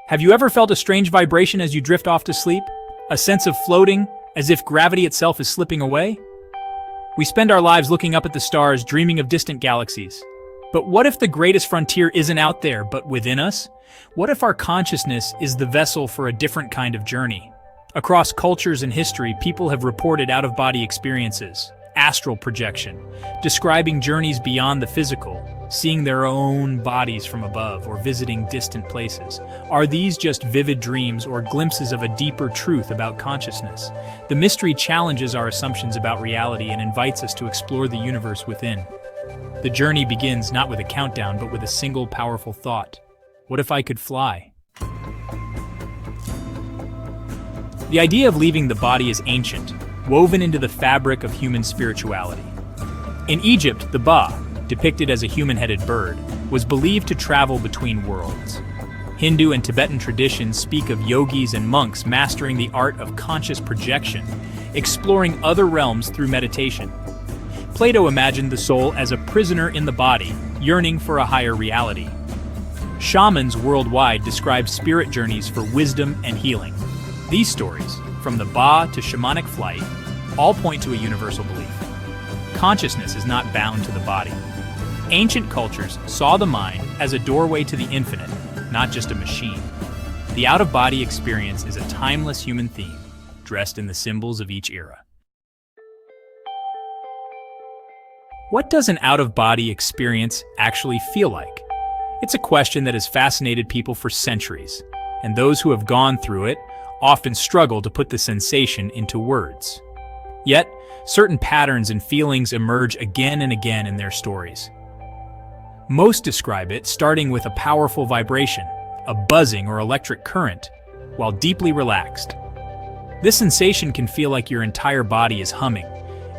Have you ever felt a strange vibration as you drift off to sleep? A sense of floating, as if gravity itself is slipping away? We spend our lives looking up at the stars, dreaming of distant galaxies. But what if the greatest frontier isn't out there, but within us? What if our consciousness is the vessel for a different kind of journey? Across cultures and history, people have reported out-of-body experiences, astral projection, describing journeys beyond the physical, seeing their own bodies from above, or visiting distant places. Are these just vivid dreams or glimpses of a deeper truth about consciousness? The mystery challenges our assumptions about reality and invites us to explore the universe within. The journey begins not with a countdown, but with a single powerful thought. What if I could fly? The idea of leaving the body is ancient, woven into the fabric of human spirituality. In Egypt, the Ba, depicted as a human-headed bird, was believed to travel between worlds. Hindu and Tibetan traditions speak of yogis and monks mastering the art of conscious projection, exploring other realms through meditation. Plato imagined the soul as a prisoner in the body, yearning for a higher reality. Shamans worldwide describe spirit journeys for wisdom and healing. These stories, from the Ba to shamanic flight, all point to a universal belief. Consciousness is not bound to the body. Ancient cultures saw the mind as a doorway to the infinite, not just a machine. The out-of-body experience is a timeless human theme, dressed in the symbols of each era. What does an out-of-body experience actually feel like? It's a question that has fascinated people for centuries, and those who have gone through it often struggle to put the sensation into words. Yet, certain patterns and feelings emerge again and again in their stories. Most describe it starting with a powerful vibration, a buzzing or electric current, while deeply relaxed. This sensation can feel like your entire body is humming,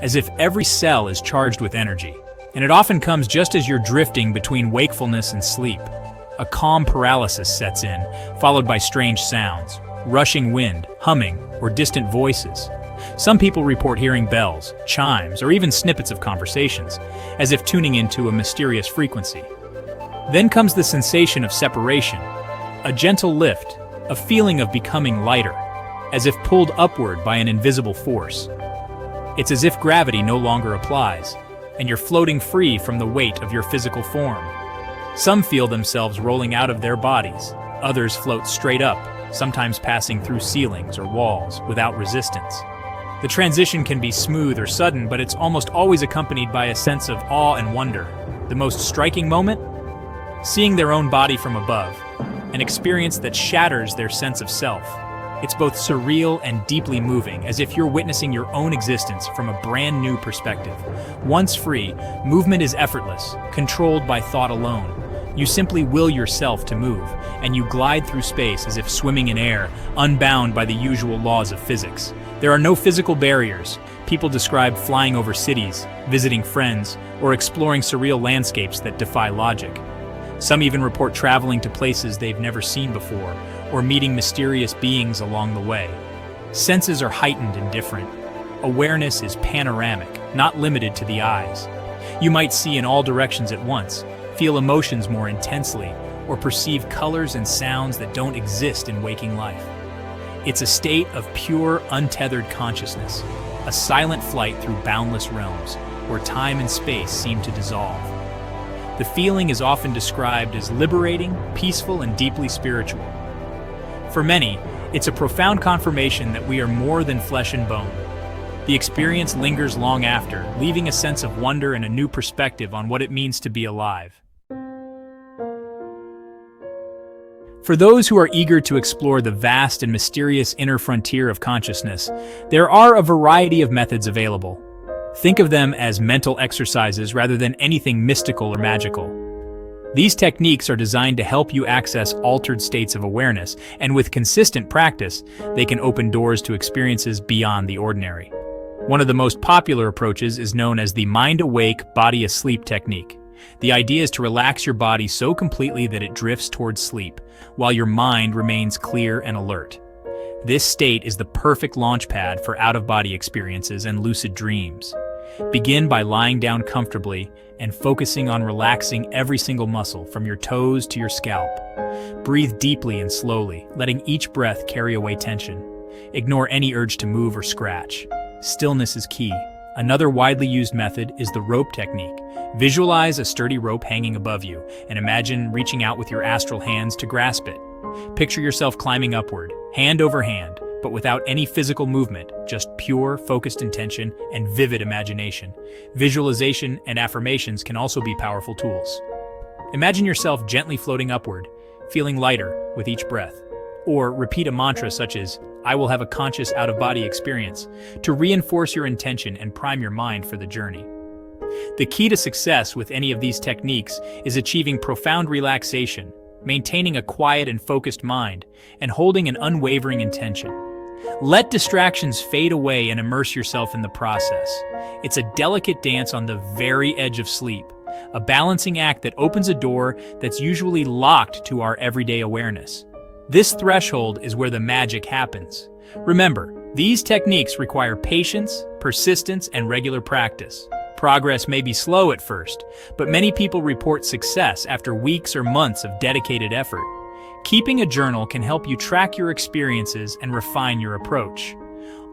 as if every cell is charged with energy. And it often comes just as you're drifting between wakefulness and sleep. A calm paralysis sets in, followed by strange sounds, rushing wind, humming, or distant voices. Some people report hearing bells, chimes, or even snippets of conversations, as if tuning into a mysterious frequency. Then comes the sensation of separation, a gentle lift, a feeling of becoming lighter, as if pulled upward by an invisible force. It's as if gravity no longer applies, and you're floating free from the weight of your physical form. Some feel themselves rolling out of their bodies, others float straight up, sometimes passing through ceilings or walls without resistance. The transition can be smooth or sudden, but it's almost always accompanied by a sense of awe and wonder. The most striking moment? Seeing their own body from above, an experience that shatters their sense of self. It's both surreal and deeply moving, as if you're witnessing your own existence from a brand new perspective. Once free, movement is effortless, controlled by thought alone. You simply will yourself to move, and you glide through space as if swimming in air, unbound by the usual laws of physics. There are no physical barriers. People describe flying over cities, visiting friends, or exploring surreal landscapes that defy logic. Some even report traveling to places they've never seen before, or meeting mysterious beings along the way. Senses are heightened and different. Awareness is panoramic, not limited to the eyes. You might see in all directions at once, feel emotions more intensely, or perceive colors and sounds that don't exist in waking life. It's a state of pure, untethered consciousness, a silent flight through boundless realms, where time and space seem to dissolve. The feeling is often described as liberating, peaceful, and deeply spiritual. For many, it's a profound confirmation that we are more than flesh and bone. The experience lingers long after, leaving a sense of wonder and a new perspective on what it means to be alive. For those who are eager to explore the vast and mysterious inner frontier of consciousness, there are a variety of methods available. Think of them as mental exercises rather than anything mystical or magical. These techniques are designed to help you access altered states of awareness, and with consistent practice, they can open doors to experiences beyond the ordinary. One of the most popular approaches is known as the mind-awake, body-asleep technique. The idea is to relax your body so completely that it drifts towards sleep, while your mind remains clear and alert. This state is the perfect launchpad for out-of-body experiences and lucid dreams. Begin by lying down comfortably and focusing on relaxing every single muscle from your toes to your scalp. Breathe deeply and slowly, letting each breath carry away tension. Ignore any urge to move or scratch. Stillness is key. Another widely used method is the rope technique. Visualize a sturdy rope hanging above you and imagine reaching out with your astral hands to grasp it. Picture yourself climbing upward, hand over hand, but without any physical movement, just pure, focused intention and vivid imagination. Visualization and affirmations can also be powerful tools. Imagine yourself gently floating upward, feeling lighter with each breath. Or repeat a mantra such as, "I will have a conscious out-of-body experience," to reinforce your intention and prime your mind for the journey. The key to success with any of these techniques is achieving profound relaxation, maintaining a quiet and focused mind, and holding an unwavering intention. Let distractions fade away and immerse yourself in the process. It's a delicate dance on the very edge of sleep, a balancing act that opens a door that's usually locked to our everyday awareness. This threshold is where the magic happens. Remember, these techniques require patience, persistence, and regular practice. Progress may be slow at first, but many people report success after weeks or months of dedicated effort. Keeping a journal can help you track your experiences and refine your approach.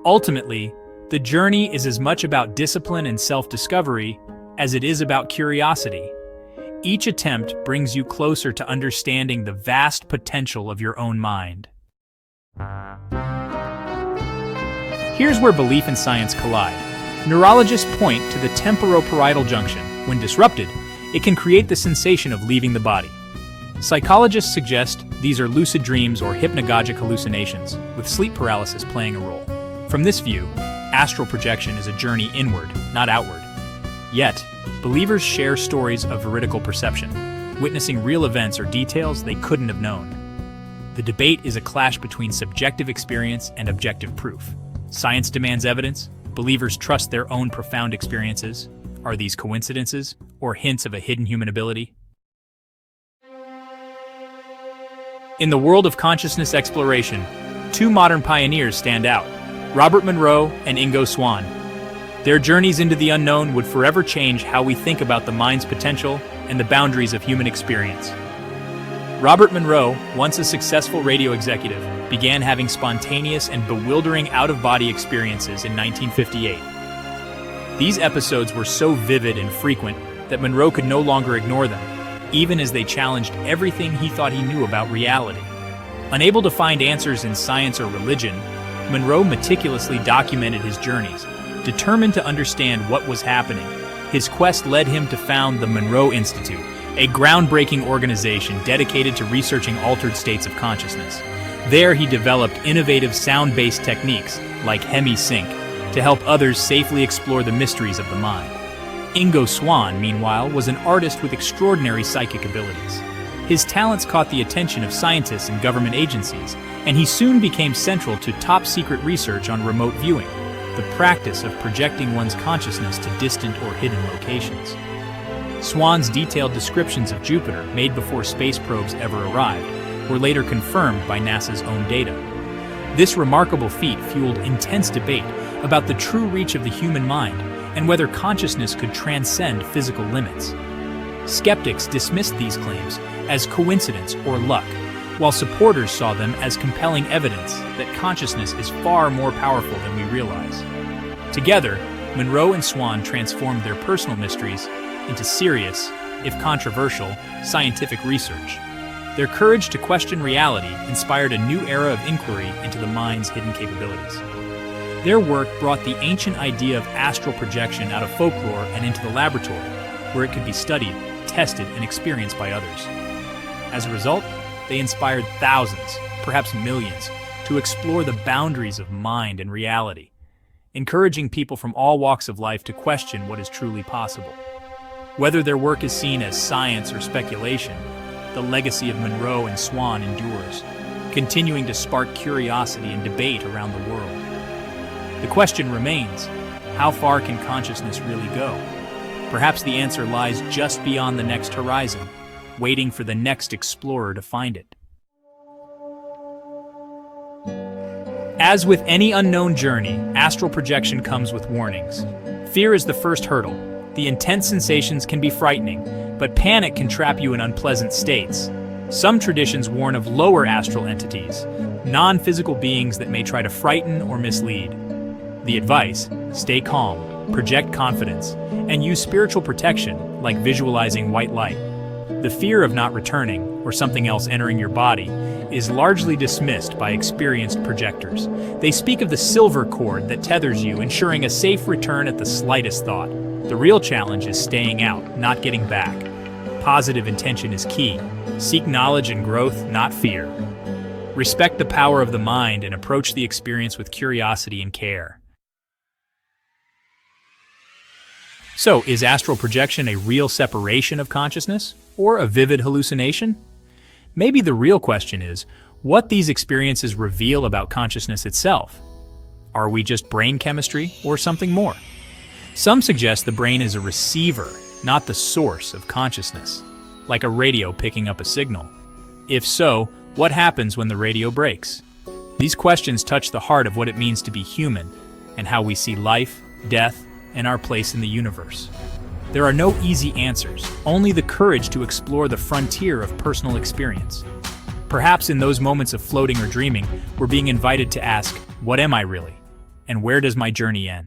Ultimately, the journey is as much about discipline and self-discovery as it is about curiosity. Each attempt brings you closer to understanding the vast potential of your own mind. Here's where belief and science collide. Neurologists point to the temporoparietal junction. When disrupted, it can create the sensation of leaving the body. Psychologists suggest these are lucid dreams or hypnagogic hallucinations, with sleep paralysis playing a role. From this view, astral projection is a journey inward, not outward. Yet, believers share stories of veridical perception, witnessing real events or details they couldn't have known. The debate is a clash between subjective experience and objective proof. Science demands evidence. Believers trust their own profound experiences. Are these coincidences or hints of a hidden human ability? In the world of consciousness exploration, two modern pioneers stand out: Robert Monroe and Swann. Their journeys into the unknown would forever change how we think about the mind's potential and the boundaries of human experience. Robert Monroe, once a successful radio executive, began having spontaneous and bewildering out-of-body experiences in 1958. These episodes were so vivid and frequent that Monroe could no longer ignore them, even as they challenged everything he thought he knew about reality. Unable to find answers in science or religion, Monroe meticulously documented his journeys, determined to understand what was happening. His quest led him to found the Monroe Institute, a groundbreaking organization dedicated to researching altered states of consciousness. There he developed innovative sound-based techniques, like Hemi-Sync, to help others safely explore the mysteries of the mind. Swann, meanwhile, was an artist with extraordinary psychic abilities. His talents caught the attention of scientists and government agencies, and he soon became central to top-secret research on remote viewing, the practice of projecting one's consciousness to distant or hidden locations. Swann's detailed descriptions of Jupiter, made before space probes ever arrived, were later confirmed by NASA's own data. This remarkable feat fueled intense debate about the true reach of the human mind and whether consciousness could transcend physical limits. Skeptics dismissed these claims as coincidence or luck, while supporters saw them as compelling evidence that consciousness is far more powerful than we realize. Together, Monroe and Swann transformed their personal mysteries into serious, if controversial, scientific research. Their courage to question reality inspired a new era of inquiry into the mind's hidden capabilities. Their work brought the ancient idea of astral projection out of folklore and into the laboratory, where it could be studied, tested, and experienced by others. As a result, they inspired thousands, perhaps millions, to explore the boundaries of mind and reality, encouraging people from all walks of life to question what is truly possible. Whether their work is seen as science or speculation, the legacy of Monroe and Swann endures, continuing to spark curiosity and debate around the world. The question remains, how far can consciousness really go? Perhaps the answer lies just beyond the next horizon, waiting for the next explorer to find it. As with any unknown journey, astral projection comes with warnings. Fear is the first hurdle. The intense sensations can be frightening, but panic can trap you in unpleasant states. Some traditions warn of lower astral entities, non-physical beings that may try to frighten or mislead. The advice: stay calm, project confidence, and use spiritual protection, like visualizing white light. The fear of not returning, or something else entering your body, is largely dismissed by experienced projectors. They speak of the silver cord that tethers you, ensuring a safe return at the slightest thought. The real challenge is staying out, not getting back. Positive intention is key. Seek knowledge and growth, not fear. Respect the power of the mind and approach the experience with curiosity and care. So, is astral projection a real separation of consciousness, or a vivid hallucination? Maybe the real question is, what these experiences reveal about consciousness itself. Are we just brain chemistry, or something more? Some suggest the brain is a receiver, not the source of consciousness, like a radio picking up a signal. If so, what happens when the radio breaks? These questions touch the heart of what it means to be human, and how we see life, death, and our place in the universe. There are no easy answers, only the courage to explore the frontier of personal experience. Perhaps in those moments of floating or dreaming, we're being invited to ask, what am I really? And where does my journey end?